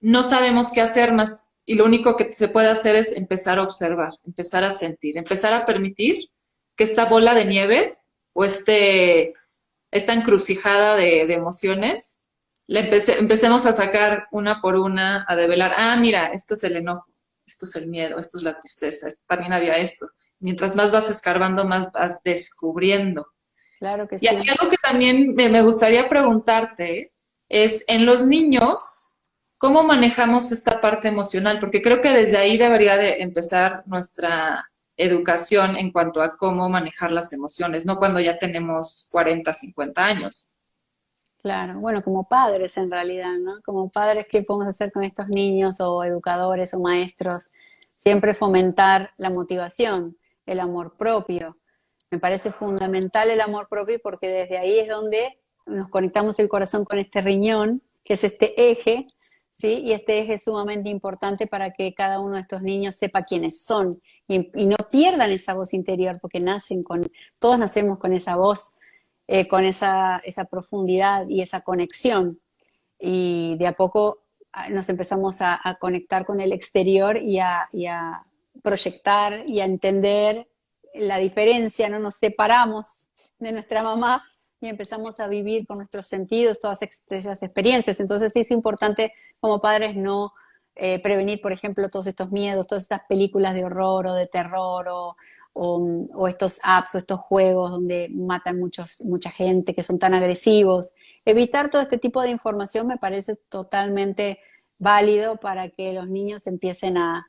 no sabemos qué hacer más y lo único que se puede hacer es empezar a observar, empezar a sentir, empezar a permitir que esta bola de nieve o esta encrucijada de emociones, empecemos a sacar una por una, a develar, mira, esto es el enojo, esto es el miedo, esto es la tristeza, también había esto. Mientras más vas escarbando, más vas descubriendo. Claro que Y sí. hay algo que también me gustaría preguntarte es, en los niños, ¿cómo manejamos esta parte emocional? Porque creo que desde ahí debería de empezar nuestra educación en cuanto a cómo manejar las emociones, no cuando ya tenemos 40, 50 años. Claro, bueno, como padres en realidad, ¿no? Como padres, ¿qué podemos hacer con estos niños o educadores o maestros? Siempre fomentar la motivación, el amor propio. Me parece fundamental el amor propio porque desde ahí es donde nos conectamos el corazón con este riñón, que es este eje, ¿sí? Y este eje es sumamente importante para que cada uno de estos niños sepa quiénes son y no pierdan esa voz interior porque todos nacemos con esa voz con esa profundidad y esa conexión. Y de a poco nos empezamos a conectar con el exterior y a proyectar y a entender la diferencia, ¿no? Nos separamos de nuestra mamá y empezamos a vivir con nuestros sentidos todas esas experiencias. Entonces sí es importante como padres no prevenir, por ejemplo, todos estos miedos, todas estas películas de horror o de terror o estos apps o estos juegos donde matan mucha gente, que son tan agresivos. Evitar todo este tipo de información me parece totalmente válido para que los niños empiecen a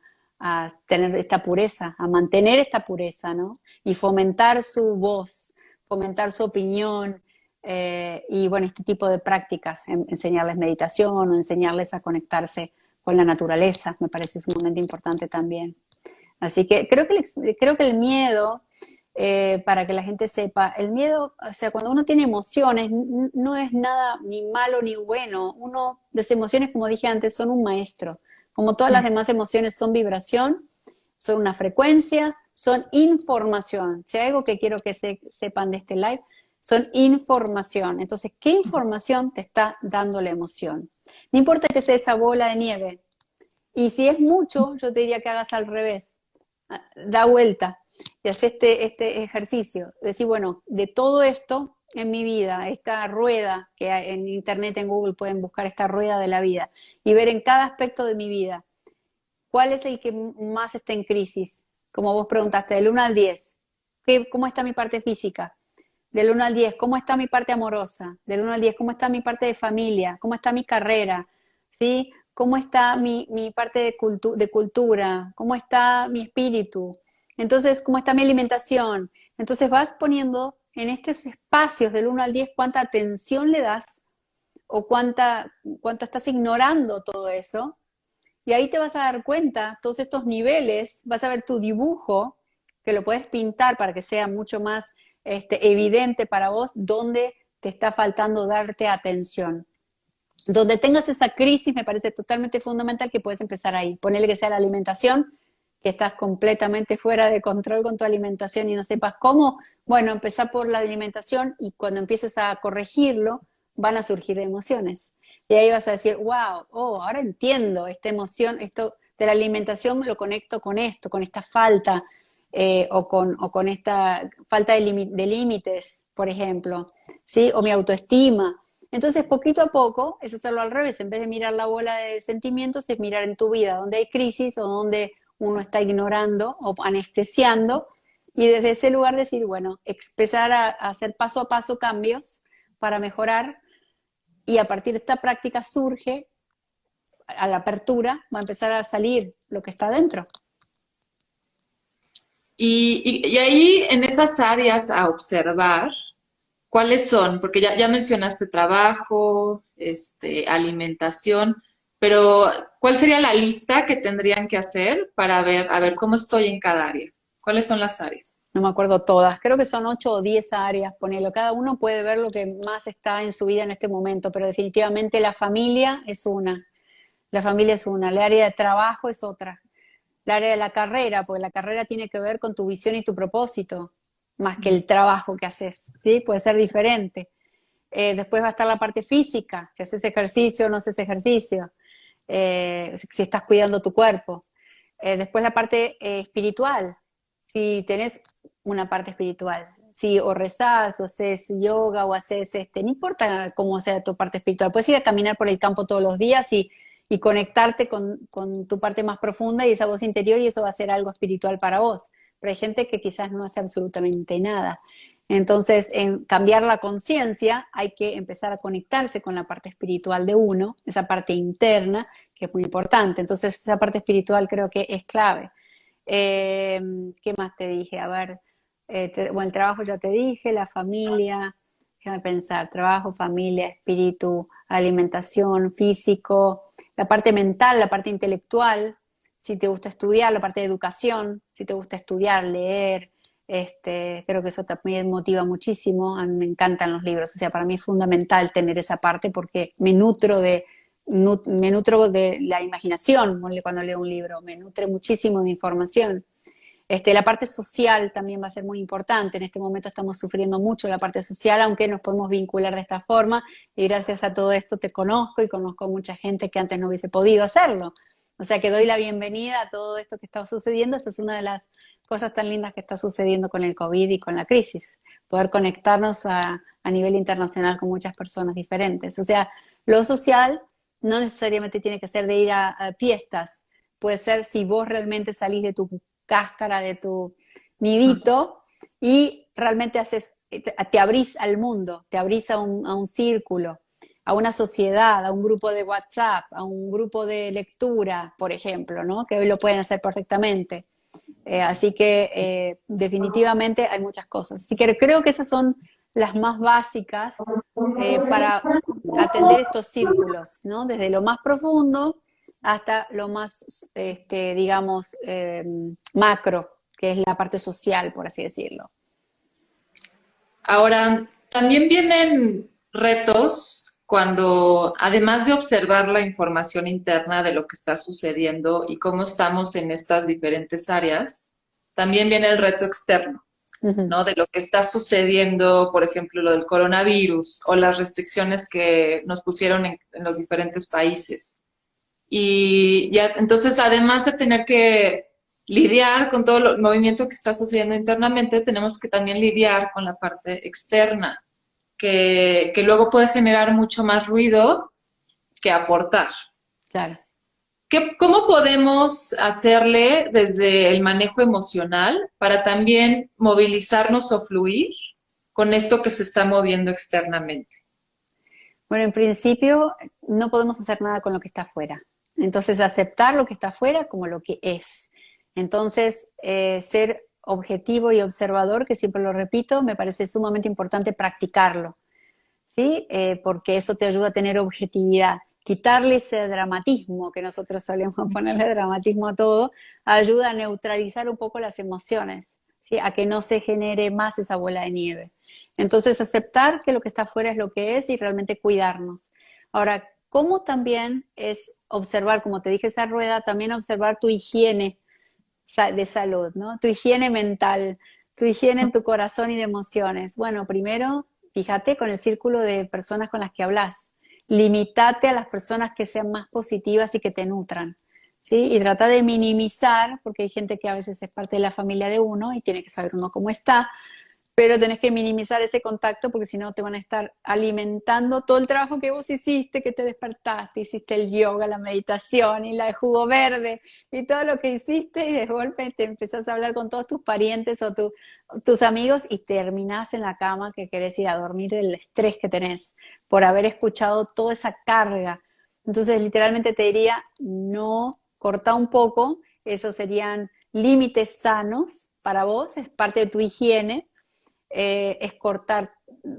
tener esta pureza, a mantener esta pureza, ¿no? Y fomentar su voz, fomentar su opinión, y bueno, este tipo de prácticas, enseñarles meditación o enseñarles a conectarse con la naturaleza, me parece sumamente importante también. Así que creo que el miedo, para que la gente sepa, el miedo, o sea, cuando uno tiene emociones, no es nada ni malo ni bueno. Las emociones, como dije antes, son un maestro. Como todas las demás emociones son vibración, son una frecuencia, son información. Si hay algo que quiero que sepan de este live, son información. Entonces, ¿qué información te está dando la emoción? No importa que sea esa bola de nieve. Y si es mucho, yo te diría que hagas al revés. Da vuelta y haz este ejercicio. Decir, bueno, de todo esto en mi vida, esta rueda que en internet, en Google pueden buscar esta rueda de la vida y ver en cada aspecto de mi vida cuál es el que más está en crisis. Como vos preguntaste, del 1 al 10, ¿cómo está mi parte física? Del 1 al 10, ¿cómo está mi parte amorosa? Del 1 al 10, ¿cómo está mi parte de familia? ¿Cómo está mi carrera? ¿Sí? ¿Cómo está mi parte de cultura? ¿Cómo está mi espíritu? Entonces, ¿cómo está mi alimentación? Entonces vas poniendo en estos espacios del 1 al 10 cuánta atención le das o cuánto estás ignorando todo eso. Y ahí te vas a dar cuenta, todos estos niveles, vas a ver tu dibujo, que lo puedes pintar para que sea mucho más evidente para vos, dónde te está faltando darte atención. Donde tengas esa crisis, me parece totalmente fundamental que puedes empezar ahí. Ponerle que sea la alimentación, que estás completamente fuera de control con tu alimentación y no sepas cómo. Bueno, empezar por la alimentación y cuando empieces a corregirlo, van a surgir emociones. Y ahí vas a decir, wow, oh, ahora entiendo esta emoción, esto de la alimentación lo conecto con esto, con esta falta, o con esta falta de límites, por ejemplo, ¿sí? O mi autoestima. Entonces, poquito a poco, es hacerlo al revés. En vez de mirar la bola de sentimientos, es mirar en tu vida donde hay crisis o donde uno está ignorando o anestesiando. Y desde ese lugar decir, bueno, empezar a hacer paso a paso cambios para mejorar. Y a partir de esta práctica surge, a la apertura, va a empezar a salir lo que está dentro. Y ahí en esas áreas a observar, ¿cuáles son? Porque ya mencionaste trabajo, alimentación, pero ¿cuál sería la lista que tendrían que hacer para ver, a ver cómo estoy en cada área? ¿Cuáles son las áreas? No me acuerdo todas, creo que son 8 o 10 áreas, ponelo. Cada uno puede ver lo que más está en su vida en este momento, pero definitivamente la familia es una. La familia es una, el área de trabajo es otra. El área de la carrera, porque la carrera tiene que ver con tu visión y tu propósito, más que el trabajo que haces, ¿sí? Puede ser diferente. Después va a estar la parte física, si haces ejercicio o no haces ejercicio, si estás cuidando tu cuerpo. Después la parte espiritual, si tenés una parte espiritual, si o rezás o haces yoga o haces, no importa cómo sea tu parte espiritual, puedes ir a caminar por el campo todos los días y conectarte con tu parte más profunda y esa voz interior y eso va a ser algo espiritual para vos. Pero hay gente que quizás no hace absolutamente nada. Entonces, en cambiar la conciencia hay que empezar a conectarse con la parte espiritual de uno, esa parte interna, que es muy importante. Entonces, esa parte espiritual creo que es clave. ¿Qué más te dije? A ver, bueno, el trabajo ya te dije, la familia, déjame pensar, trabajo, familia, espíritu, alimentación, físico, la parte mental, la parte intelectual, si te gusta estudiar, la parte de educación, si te gusta estudiar, leer, creo que eso también motiva muchísimo, a mí me encantan los libros, o sea, para mí es fundamental tener esa parte porque me nutro de la imaginación cuando leo un libro, me nutre muchísimo de información. La parte social también va a ser muy importante. En este momento estamos sufriendo mucho la parte social, aunque nos podemos vincular de esta forma. Y gracias a todo esto te conozco y conozco mucha gente que antes no hubiese podido hacerlo. O sea que doy la bienvenida a todo esto que está sucediendo. Esto es una de las cosas tan lindas que está sucediendo con el COVID y con la crisis. Poder conectarnos a nivel internacional con muchas personas diferentes. O sea, lo social no necesariamente tiene que ser de ir a fiestas. Puede ser si vos realmente salís de tu cáscara, de tu nidito y realmente te abrís al mundo, te abrís a un círculo, a una sociedad, a un grupo de WhatsApp, a un grupo de lectura, por ejemplo, ¿no? Que hoy lo pueden hacer perfectamente. Así que definitivamente hay muchas cosas. Así que creo que esas son las más básicas para atender estos círculos, ¿no? Desde lo más profundo hasta lo más, digamos, macro, que es la parte social, por así decirlo. Ahora, también vienen retos cuando, además de observar la información interna de lo que está sucediendo y cómo estamos en estas diferentes áreas, también viene el reto externo, Ujú. ¿no? De lo que está sucediendo, por ejemplo, lo del coronavirus o las restricciones que nos pusieron en los diferentes países. Y ya, entonces, además de tener que lidiar con todo el movimiento que está sucediendo internamente, tenemos que también lidiar con la parte externa, que luego puede generar mucho más ruido que aportar. Claro. ¿Cómo podemos hacerle desde el manejo emocional para también movilizarnos o fluir con esto que se está moviendo externamente? Bueno, en principio no podemos hacer nada con lo que está afuera. Entonces, aceptar lo que está afuera como lo que es. Entonces, ser objetivo y observador, que siempre lo repito, me parece sumamente importante practicarlo, ¿sí? Porque eso te ayuda a tener objetividad. quitarle ese dramatismo que nosotros solemos ponerle dramatismo a todo, ayuda a neutralizar un poco las emociones, ¿sí? A que no se genere más esa bola de nieve. Entonces, aceptar que lo que está afuera es lo que es y realmente cuidarnos. Ahora, ¿cómo también es observar, como te dije, esa rueda, también observar tu higiene de salud, ¿no? Tu higiene mental, tu higiene en tu corazón y de emociones. Bueno, primero, fíjate con el círculo de personas con las que hablas. Limitate a las personas que sean más positivas y que te nutran, ¿sí? Y trata de minimizar, porque hay gente que a veces es parte de la familia de uno y tiene que saber uno cómo está, pero tenés que minimizar ese contacto porque si no te van a estar alimentando todo el trabajo que vos hiciste, que te despertaste, hiciste el yoga, la meditación y la de jugo verde y todo lo que hiciste y de golpe te empezás a hablar con todos tus parientes o tus amigos y terminás en la cama que querés ir a dormir del estrés que tenés por haber escuchado toda esa carga. Entonces literalmente te diría, no, corta un poco, esos serían límites sanos para vos, es parte de tu higiene, es cortar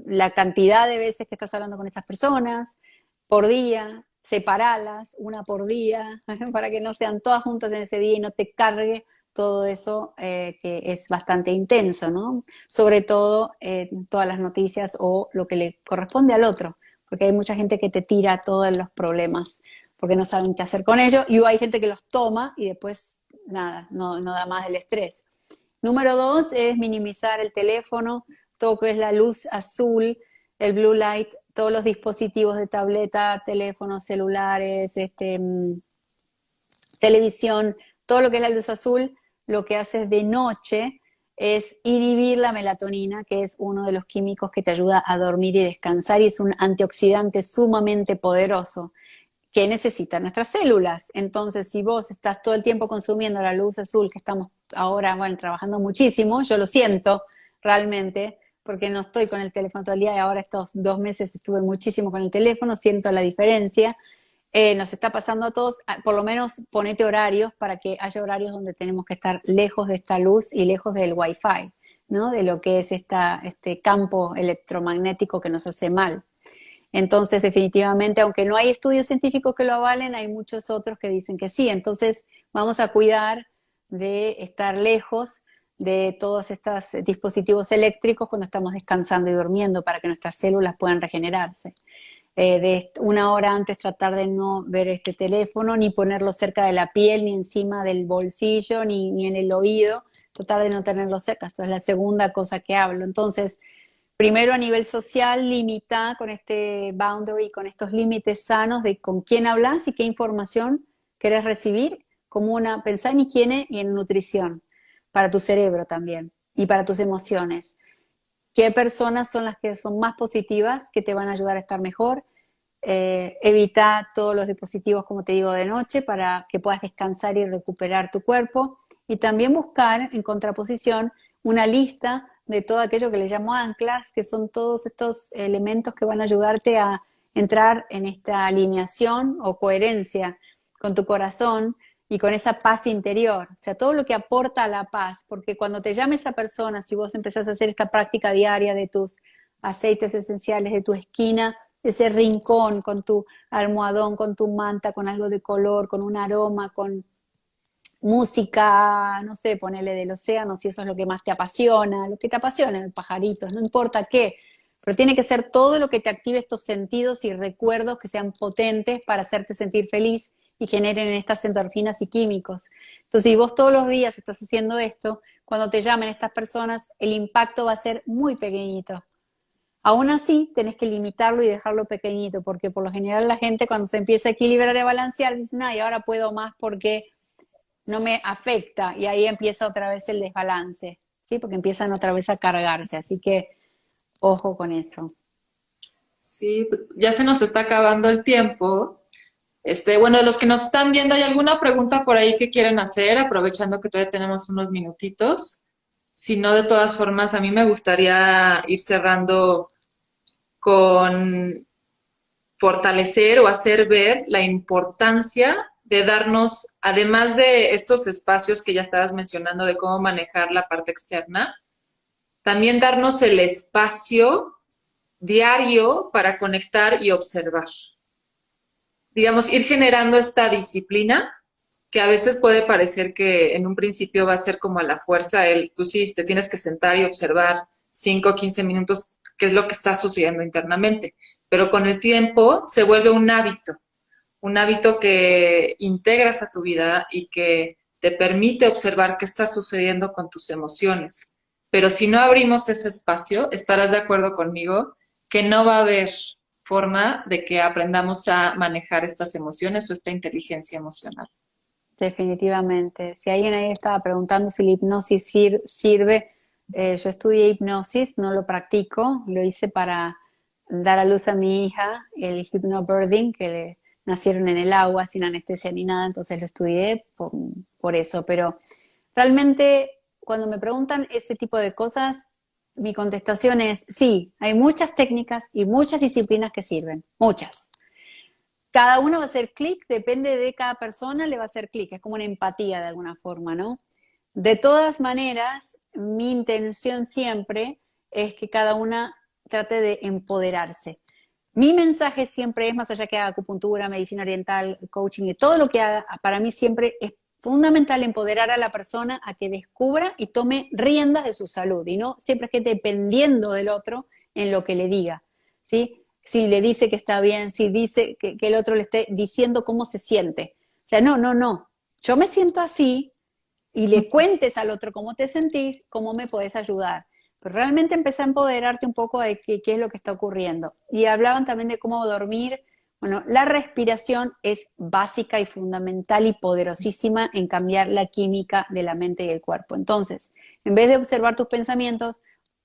la cantidad de veces que estás hablando con esas personas por día, separalas una por día, para que no sean todas juntas en ese día y no te cargue todo eso que es bastante intenso, ¿no? Sobre todo todas las noticias o lo que le corresponde al otro, porque hay mucha gente que te tira todos los problemas porque no saben qué hacer con ellos y hay gente que los toma y después nada, no da más del estrés. Número 2 es minimizar el teléfono, todo lo que es la luz azul, el blue light, todos los dispositivos de tableta, teléfonos, celulares, televisión, todo lo que es la luz azul, lo que hace de noche es inhibir la melatonina, que es uno de los químicos que te ayuda a dormir y descansar y es un antioxidante sumamente poderoso que necesitan nuestras células. Entonces, si vos estás todo el tiempo consumiendo la luz azul, que estamos ahora, bueno, trabajando muchísimo, yo lo siento realmente, porque no estoy con el teléfono todo el día y ahora estos 2 meses estuve muchísimo con el teléfono, siento la diferencia. Nos está pasando a todos, por lo menos ponete horarios para que haya horarios donde tenemos que estar lejos de esta luz y lejos del wifi, ¿no? De lo que es este campo electromagnético que nos hace mal. Entonces, definitivamente, aunque no hay estudios científicos que lo avalen, hay muchos otros que dicen que sí. Entonces, vamos a cuidar de estar lejos de todos estos dispositivos eléctricos cuando estamos descansando y durmiendo para que nuestras células puedan regenerarse. De 1 hora antes tratar de no ver este teléfono, ni ponerlo cerca de la piel, ni encima del bolsillo, ni en el oído, tratar de no tenerlo cerca. Esto es la segunda cosa que hablo. Entonces, primero a nivel social, limita con este boundary, con estos límites sanos de con quién hablas y qué información querés recibir, pensá en higiene y en nutrición, para tu cerebro también y para tus emociones. ¿Qué personas son las que son más positivas, que te van a ayudar a estar mejor? Evita todos los dispositivos, como te digo, de noche para que puedas descansar y recuperar tu cuerpo. Y también buscar, en contraposición, una lista de todo aquello que le llamo anclas, que son todos estos elementos que van a ayudarte a entrar en esta alineación o coherencia con tu corazón y con esa paz interior, o sea, todo lo que aporta a la paz, porque cuando te llame esa persona, si vos empezás a hacer esta práctica diaria de tus aceites esenciales, de tu esquina, ese rincón con tu almohadón, con tu manta, con algo de color, con un aroma, con música, no sé, ponele del océano, si eso es lo que más te apasiona, lo que te apasiona, pajaritos, no importa qué, pero tiene que ser todo lo que te active estos sentidos y recuerdos que sean potentes para hacerte sentir feliz y generen estas endorfinas y químicos. Entonces, si vos todos los días estás haciendo esto, cuando te llamen estas personas, el impacto va a ser muy pequeñito. Aún así, tenés que limitarlo y dejarlo pequeñito, porque por lo general la gente cuando se empieza a equilibrar y a balancear, dice, y ahora puedo más porque no me afecta, y ahí empieza otra vez el desbalance, ¿sí? Porque empiezan otra vez a cargarse, así que ojo con eso. Sí, ya se nos está acabando el tiempo. Bueno, de los que nos están viendo, ¿hay alguna pregunta por ahí que quieran hacer? Aprovechando que todavía tenemos unos minutitos. Si no, de todas formas, a mí me gustaría ir cerrando con fortalecer o hacer ver la importancia de darnos, además de estos espacios que ya estabas mencionando de cómo manejar la parte externa, también darnos el espacio diario para conectar y observar. digamos, ir generando esta disciplina que a veces puede parecer que en un principio va a ser como a la fuerza, pues sí, te tienes que sentar y observar 5 o 15 minutos qué es lo que está sucediendo internamente, pero con el tiempo se vuelve un hábito que integras a tu vida y que te permite observar qué está sucediendo con tus emociones. Pero si no abrimos ese espacio, estarás de acuerdo conmigo que no va a haber forma de que aprendamos a manejar estas emociones o esta inteligencia emocional. Definitivamente. Si alguien ahí estaba preguntando si la hipnosis sirve, yo estudié hipnosis, no lo practico, lo hice para dar a luz a mi hija, el hypnobirthing, que nacieron en el agua sin anestesia ni nada, entonces lo estudié por eso. Pero realmente cuando me preguntan ese tipo de cosas, mi contestación es sí, hay muchas técnicas y muchas disciplinas que sirven, muchas. Cada uno va a hacer clic, depende de cada persona, le va a hacer clic, es como una empatía de alguna forma, ¿no? De todas maneras, mi intención siempre es que cada una trate de empoderarse. Mi mensaje siempre es, más allá que haga acupuntura, medicina oriental, coaching y todo lo que haga, para mí siempre es fundamental empoderar a la persona a que descubra y tome riendas de su salud y no siempre esté dependiendo del otro en lo que le diga, ¿sí? Si le dice que está bien, si dice que el otro le esté diciendo cómo se siente. O sea, no. Yo me siento así y le cuentes al otro cómo te sentís, cómo me podés ayudar. Pero realmente empecé a empoderarte un poco de qué es lo que está ocurriendo. Y hablaban también de cómo dormir. Bueno, la respiración es básica y fundamental y poderosísima en cambiar la química de la mente y el cuerpo. Entonces, en vez de observar tus pensamientos,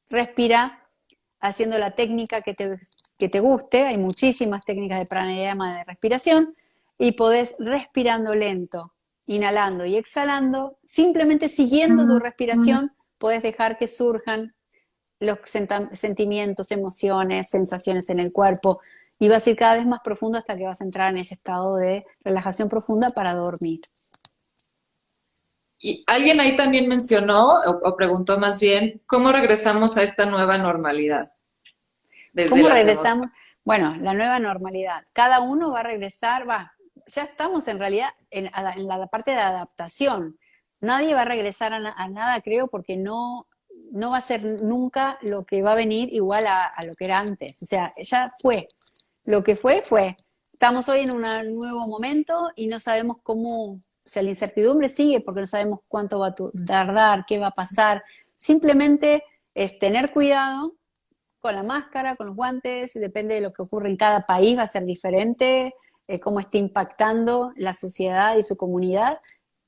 respira haciendo la técnica que te guste. Hay muchísimas técnicas de pranayama de respiración y podés respirando lento, inhalando y exhalando, simplemente siguiendo tu respiración, podés dejar que surjan los sentimientos, emociones, sensaciones en el cuerpo y vas a ir cada vez más profundo hasta que vas a entrar en ese estado de relajación profunda para dormir. Y alguien ahí también mencionó o preguntó más bien, ¿cómo regresamos a esta nueva normalidad desde ¿Cómo las regresamos? emociones? Bueno, la nueva normalidad. Cada uno va a regresar, ya estamos en realidad en la parte de adaptación. Nadie va a regresar a nada, creo, porque no va a ser nunca lo que va a venir igual a lo que era antes. O sea, ya fue. Lo que fue, fue. Estamos hoy en un nuevo momento y no sabemos cómo, o sea, la incertidumbre sigue porque no sabemos cuánto va a tardar, qué va a pasar. Simplemente es tener cuidado con la máscara, con los guantes, depende de lo que ocurre en cada país, va a ser diferente, cómo esté impactando la sociedad y su comunidad.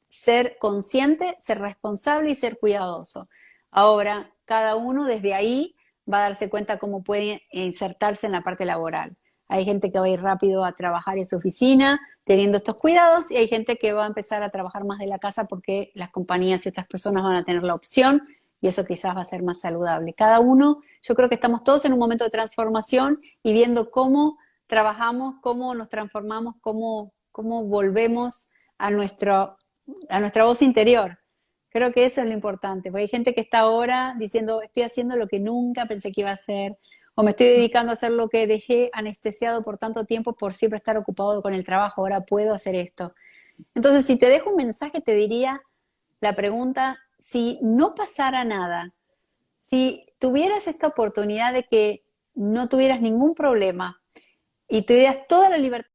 Ser consciente, ser responsable y ser cuidadoso. Ahora, cada uno desde ahí va a darse cuenta cómo puede insertarse en la parte laboral. Hay gente que va a ir rápido a trabajar en su oficina teniendo estos cuidados y hay gente que va a empezar a trabajar más de la casa porque las compañías y otras personas van a tener la opción y eso quizás va a ser más saludable. Cada uno, yo creo que estamos todos en un momento de transformación y viendo cómo trabajamos, cómo nos transformamos, cómo volvemos a nuestra voz interior. Creo que eso es lo importante, porque hay gente que está ahora diciendo, estoy haciendo lo que nunca pensé que iba a hacer, o me estoy dedicando a hacer lo que dejé anestesiado por tanto tiempo por siempre estar ocupado con el trabajo, ahora puedo hacer esto. Entonces, si te dejo un mensaje, te diría la pregunta, si no pasara nada, si tuvieras esta oportunidad de que no tuvieras ningún problema y tuvieras toda la libertad